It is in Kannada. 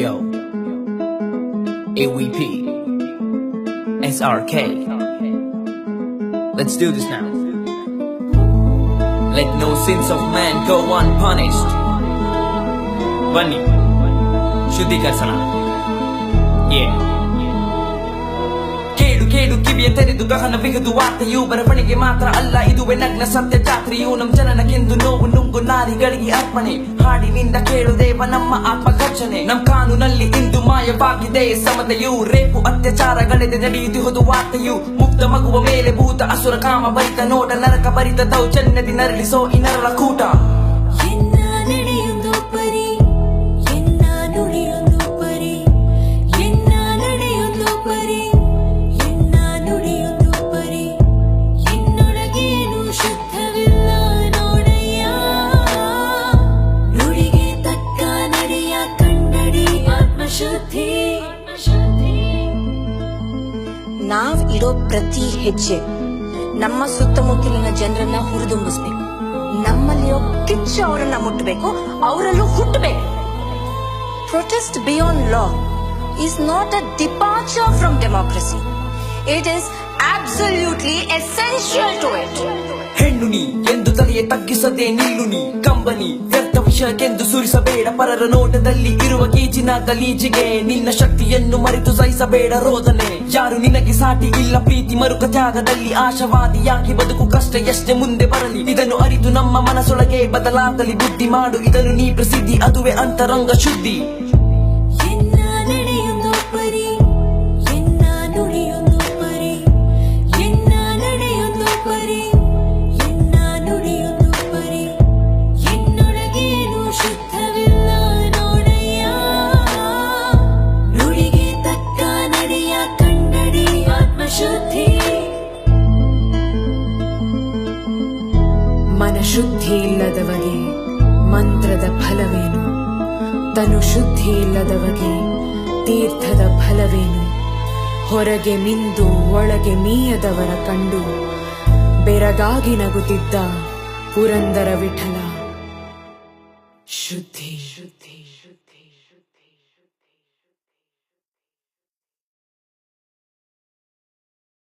Yo, AWP, SRK. Let's do this now. Let no sins of man go unpunished. Bunny, Shuddhi Karsana. Yeah. ಕೇಳು ಕೇಳು ಕಿವಿಯ ತೆರೆದು ಗಹನ ಬಿಗದು ವಾರ್ತೆಯು ಬರವಣಿಗೆ ಮಾತ್ರ ಅಲ್ಲ, ಇದುವೇ ನಗ್ನ ಸತ್ಯ ಜಾತ್ರೆಯು. ನಮ್ ಜನನಕ್ಕೆಂದು ನೋವು ನುಂಗು ನಾರಿಗಳಿಗೆ ಅರ್ಪಣೆ. ಹಾಡಿನಿಂದ ಕೇಳು ದೇವ ನಮ್ಮ ಆತ್ಮಗರ್ಜನೆ. ನಮ್ ಕಾನೂನಲ್ಲಿ ಇಂದು ಮಾಯವಾಗಿದೆ ಸಮತೆಯು. ರೇಪು ಅತ್ಯಾಚಾರಗಳೆದೆ ನಡೆಯುತ್ತಿಹುದು ವಾರ್ತೆಯು. ಮುಗ್ಧ ಮಗುವ ಮೇಲೆ ಭೂತ ಅಸುರ ಕಾಮ ಭರಿತ ನೋಟ, ನರಕ ಭರಿತ ದೌರ್ಜನ್ಯದಿ ನರಳಿಸೋ ಈ ನರಳ ಕೂಟ. ನಾವ್ ಇಡೋ ಪ್ರತಿ ಹೆಜ್ಜೆ ನಮ್ಮ ಸುತ್ತಮುತ್ತಲಿನ ಜನರನ್ನ ಹುರಿದುಂಬಿಸ್ಬೇಕು. ನಮ್ಮಲ್ಲಿರೋ ಕಿಚ್ಚು ಅವರನ್ನ ಮುಟ್ಟಬೇಕು, ಅವರಲ್ಲೂ ಹುಟ್ಟಬೇಕು. Protest beyond law is not a departure from democracy. It is absolutely essential to it. ಹೆಣ್ಣು ನೀ ಎಂದು ತಲೆಯ ತಗ್ಗಿಸದೆ ನಿಲ್ಲು ನೀ ಕಂಬನಿ. ವ್ಯರ್ಥ ವಿಷಯಕ್ಕೆಂದು ಸುರಿಸಬೇಡ ಪರರ ನೋಟದಲ್ಲಿ ಇರುವ ಗೀಚಿನ ಗಲೀಜಿಗೆ. ನಿನ್ನ ಶಕ್ತಿಯನ್ನು ಮರೆತು ಸಹಿಸಬೇಡ ರೋದನೆ. ಯಾರು ನಿನಗೆ ಸಾಟಿ ಇಲ್ಲ ಪ್ರೀತಿ ಮರುಕ ತ್ಯಾಗದಲ್ಲಿ. ಆಶಾವಾದಿಯಾಗಿ ಬದುಕು ಕಷ್ಟ ಎಷ್ಟೇ ಮುಂದೆ ಬರಲಿ. ಇದನ್ನು ಅರಿತು ನಮ್ಮ ಮನಸೊಳಗೆ ಬದಲಾಗಲಿ ಬುದ್ಧಿ ಮಾಡು. ಇದನ್ನು ನೀ ಪ್ರಸಿದ್ಧಿ, ಅದುವೇ ಅಂತರಂಗ ಶುದ್ಧಿ. ಮನಶುದ್ಧಿ ಇಲ್ಲದವಗೆ ಮಂತ್ರದ ಫಲವೇನು? ತನು ಶುದ್ಧಿ ಇಲ್ಲದವಗೆ ತೀರ್ಥದ ಫಲವೇನು? ಹೊರಗೆ ಮಿಂದು ಒಳಗೆ ಮೀಯದವರ ಕಂಡು ಬೆರಗಾಗಿ ನಗುತ್ತಿದ್ದ ಪುರಂದರ ವಿಠಲ. ಶುದ್ಧಿ ಶುದ್ಧಿ ಶುದ್ಧಿ.